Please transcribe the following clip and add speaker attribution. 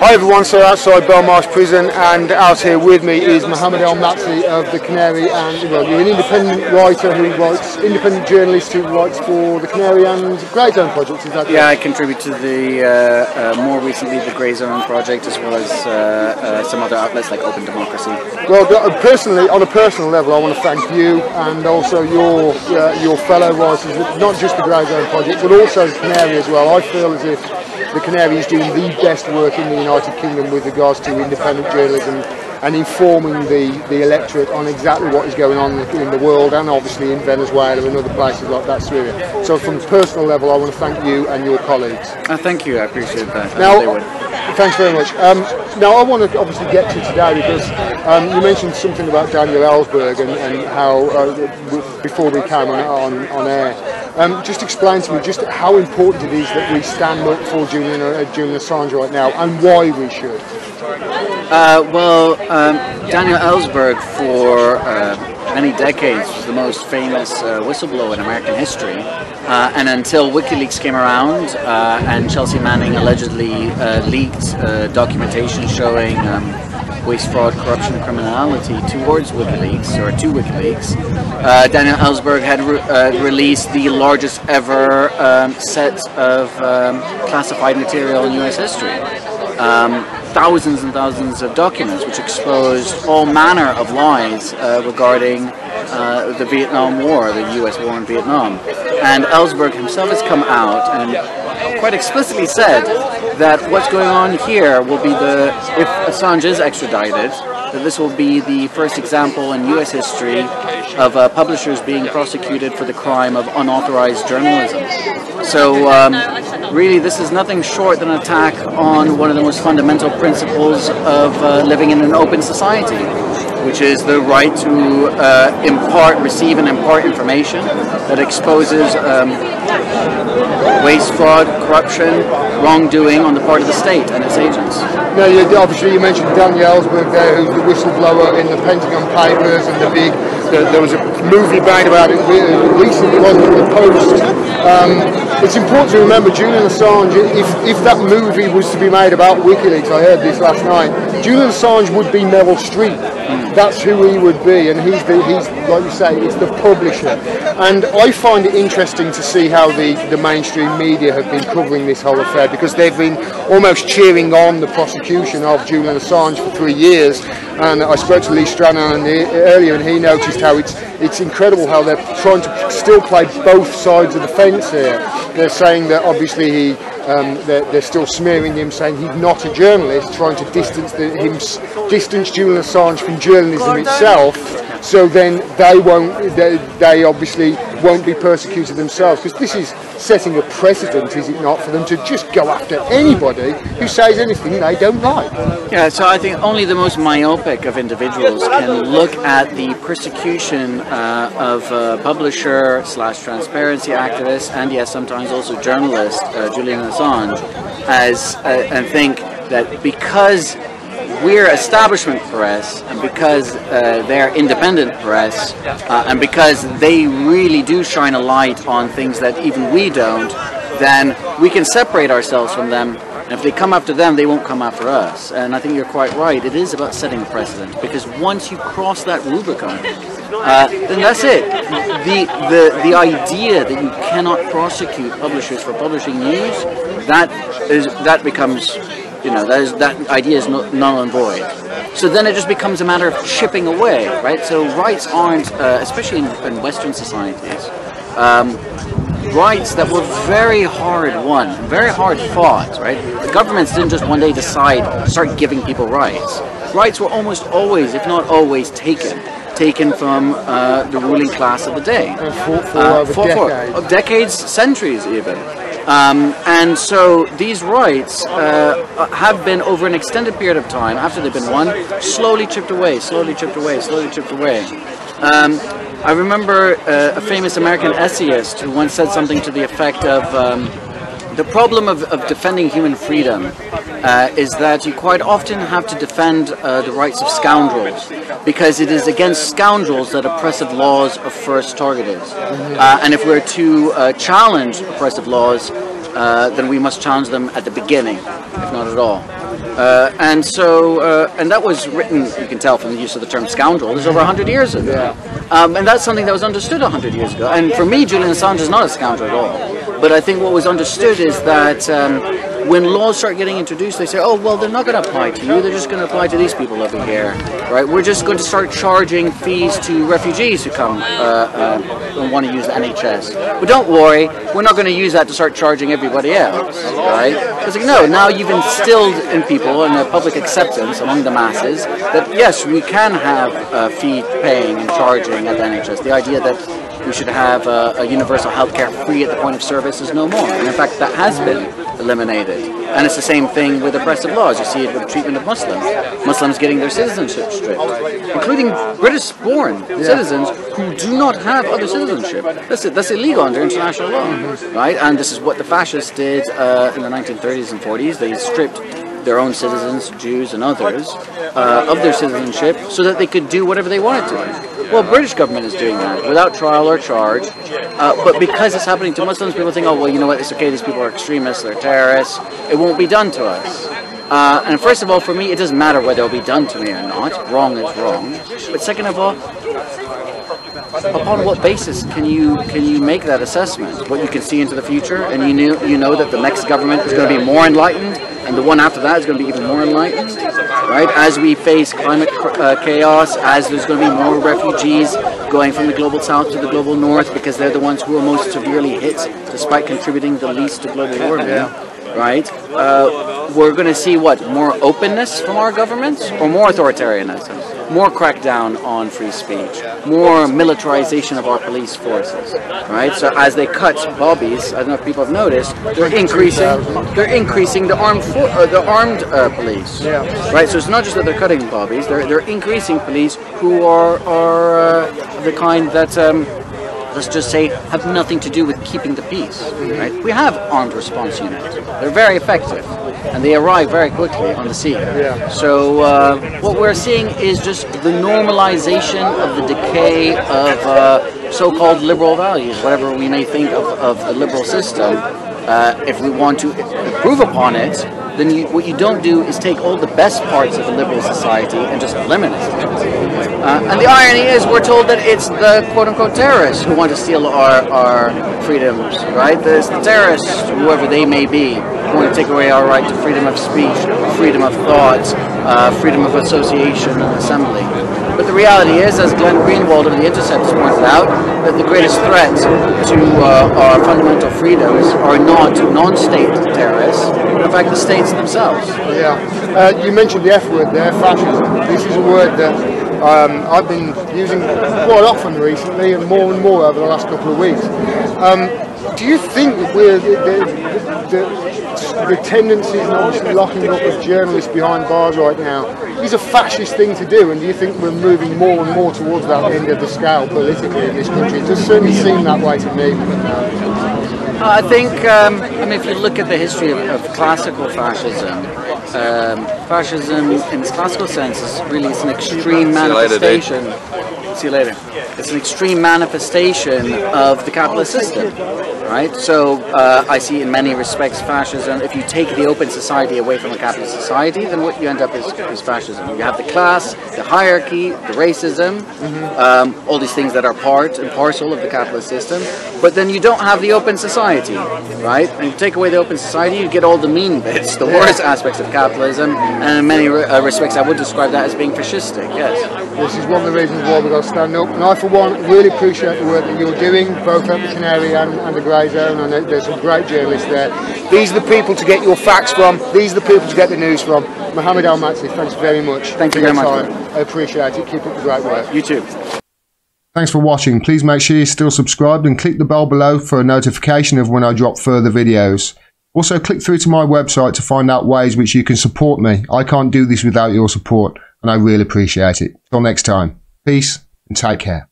Speaker 1: Hi everyone, so outside Belmarsh Prison, and out here with me is Mohamed Elmaazi of The Canary, and well, you're an independent writer who writes, independent journalist who writes for The Canary and Grey Zone projects, is that correct?
Speaker 2: Yeah, I contribute to the, more recently, the Grey Zone project, as well as some other outlets like Open Democracy.
Speaker 1: Well, personally, on a personal level, I want to thank you and also your fellow writers, not just the Grey Zone project, but also The Canary as well. I feel as if The Canary is doing the best work in the United Kingdom with regards to independent journalism and informing the electorate on exactly what is going on in the world, and obviously in Venezuela and other places like that, Syria. So from a personal level, I want to thank you and your colleagues.
Speaker 2: Thank you, I appreciate that.
Speaker 1: Now, thanks very much. Now I want to obviously get to today because you mentioned something about Daniel Ellsberg and how, before we came on air, just explain to me just how important it is that we stand up for Julian Assange right now, and why we should.
Speaker 2: Daniel Ellsberg for many decades was the most famous whistleblower in American history, and until WikiLeaks came around and Chelsea Manning allegedly leaked documentation showing waste, fraud, corruption, criminality towards WikiLeaks, or to WikiLeaks, Daniel Ellsberg had released the largest ever set of classified material in US history. Thousands and thousands of documents which exposed all manner of lies regarding the Vietnam War, the US war in Vietnam. And Ellsberg himself has come out and quite explicitly said that what's going on here will be if Assange is extradited, that this will be the first example in US history of publishers being prosecuted for the crime of unauthorized journalism. So really this is nothing short than an attack on one of the most fundamental principles of living in an open society, which is the right to receive and impart information that exposes waste, fraud, corruption, wrongdoing on the part of the state and its agents.
Speaker 1: Now, obviously you mentioned Daniel Ellsberg there, who's the whistleblower in the Pentagon Papers, and there was a movie made about it recently, wasn't it, The Post. It's important to remember Julian Assange, if that movie was to be made about WikiLeaks, I heard this last night, Julian Assange would be Meryl Streep. That's who he would be, and he's like you say, it's the publisher. And I find it interesting to see how the mainstream media have been covering this whole affair, because they've been almost cheering on the prosecution of Julian Assange for 3 years. And I spoke to Lee Stranahan earlier, and he noticed how it's incredible how they're trying to still play both sides of the fence here. They're saying that obviously they're still smearing him, saying he's not a journalist, trying to distance Julian Assange from journalism itself. So then they obviously won't be persecuted themselves, because this is setting a precedent, is it not, for them to just go after anybody who says anything they don't like.
Speaker 2: Yeah, so I think only the most myopic of individuals can look at the persecution of publisher / transparency activist, and yes, sometimes also journalist Julian Assange, and think that because we're establishment press, and because they're independent press, and because they really do shine a light on things that even we don't, then we can separate ourselves from them. And if they come after them, they won't come after us. And I think you're quite right. It is about setting a precedent, because once you cross that Rubicon, then that's it. The idea that you cannot prosecute publishers for publishing news, that becomes, that idea is null and void. So then it just becomes a matter of chipping away, right? So rights aren't, especially in Western societies, rights that were very hard won, very hard fought, right? The governments didn't just one day decide to start giving people rights. Rights were almost always, if not always, taken from the ruling class of the day. For decades, centuries even. And so these rights have been, over an extended period of time, after they've been won, slowly chipped away, slowly chipped away, slowly chipped away. I remember a famous American essayist who once said something to the effect of, the problem of defending human freedom is that you quite often have to defend the rights of scoundrels, because it is against scoundrels that oppressive laws are first targeted. And if we're to challenge oppressive laws, then we must challenge them at the beginning, if not at all. And that was written, you can tell from the use of the term scoundrel, is over 100 years ago. Yeah. And that's something that was understood 100 years ago. And for me, Julian Assange is not a scoundrel at all. But I think what was understood is that when laws start getting introduced, they say, oh, well, they're not going to apply to you, they're just going to apply to these people over here, right? We're just going to start charging fees to refugees who come and want to use the NHS. But don't worry, we're not going to use that to start charging everybody else, right? It's like, no, now you've instilled in people and a public acceptance among the masses that, yes, we can have fee paying and charging at the NHS. The idea that we should have a universal healthcare free at the point of service is no more. And in fact, that has been eliminated. And it's the same thing with oppressive laws. You see it with the treatment of Muslims. Muslims getting their citizenship stripped, including British-born citizens who do not have other citizenship. That's illegal under international law, right? And this is what the fascists did in the 1930s and 40s. They stripped their own citizens, Jews and others, of their citizenship so that they could do whatever they wanted to. Well, British government is doing that without trial or charge, but because it's happening to Muslims, people think, oh, well, you know what, it's okay, these people are extremists, they're terrorists, it won't be done to us. And first of all, for me, it doesn't matter whether it'll be done to me or not. Wrong is wrong. But second of all, upon what basis can you make that assessment? What you can see into the future, and you know that the next government is going to be more enlightened, and the one after that is going to be even more enlightened, right? As we face climate chaos, as there's going to be more refugees going from the global south to the global north because they're the ones who are most severely hit, despite contributing the least to global warming, right? We're going to see what? More openness from our governments, or more authoritarianism? More crackdown on free speech, more militarization of our police forces, right? So as they cut bobbies, I don't know if people have noticed, they're increasing the armed police, right? So it's not just that they're cutting bobbies, they're increasing police who are the kind that let's just say, have nothing to do with keeping the peace, right? We have armed response units. They're very effective, and they arrive very quickly on the scene. So what we're seeing is just the normalization of the decay of so-called liberal values, whatever we may think of the liberal system. If we want to improve upon it, then what you don't do is take all the best parts of a liberal society and just eliminate it. And the irony is we're told that it's the quote-unquote terrorists who want to steal our freedoms, right? There's the terrorists, whoever they may be, who want to take away our right to freedom of speech, freedom of thought, freedom of association and assembly. But the reality is, as Glenn Greenwald of The Intercept has pointed out, that the greatest threat to our fundamental freedoms are not non-state terrorists, but in fact the states themselves.
Speaker 1: You mentioned the F word there, fascism. This is a word that I've been using quite often recently, and more over the last couple of weeks. Do you think that we're the tendencies and obviously locking up of journalists behind bars right now is a fascist thing to do, and do you think we're moving more and more towards that end of the scale politically in this country? It does certainly seem that way to me.
Speaker 2: I think, I mean, if you look at the history of classical fascism, fascism in its classical sense is really an extreme manifestation. See you later. It's an extreme manifestation of the capitalist system, right? So I see in many respects fascism, if you take the open society away from a capitalist society, then what you end up is fascism. You have the class, the hierarchy, the racism, all these things that are part and parcel of the capitalist system, but then you don't have the open society, right? And you take away the open society, you get all the mean bits, the worst aspects of capitalism, and in many respects I would describe that as being fascistic, yes.
Speaker 1: This is one of the reasons why we've got to stand up, and I for one really appreciate the work that you're doing, both at the Canary and the Grey Zone. I know there's some great journalists there. These are the people to get your facts from, these are the people to get the news from. Mohamed Elmaazi, thanks very much.
Speaker 2: Thank you very much.
Speaker 1: I appreciate it, keep up the great work.
Speaker 2: You too.
Speaker 1: Thanks for watching. Please make sure you're still subscribed and click the bell below for a notification of when I drop further videos. Also click through to my website to find out ways which you can support me. I can't do this without your support, and I really appreciate it. Till next time, peace and take care.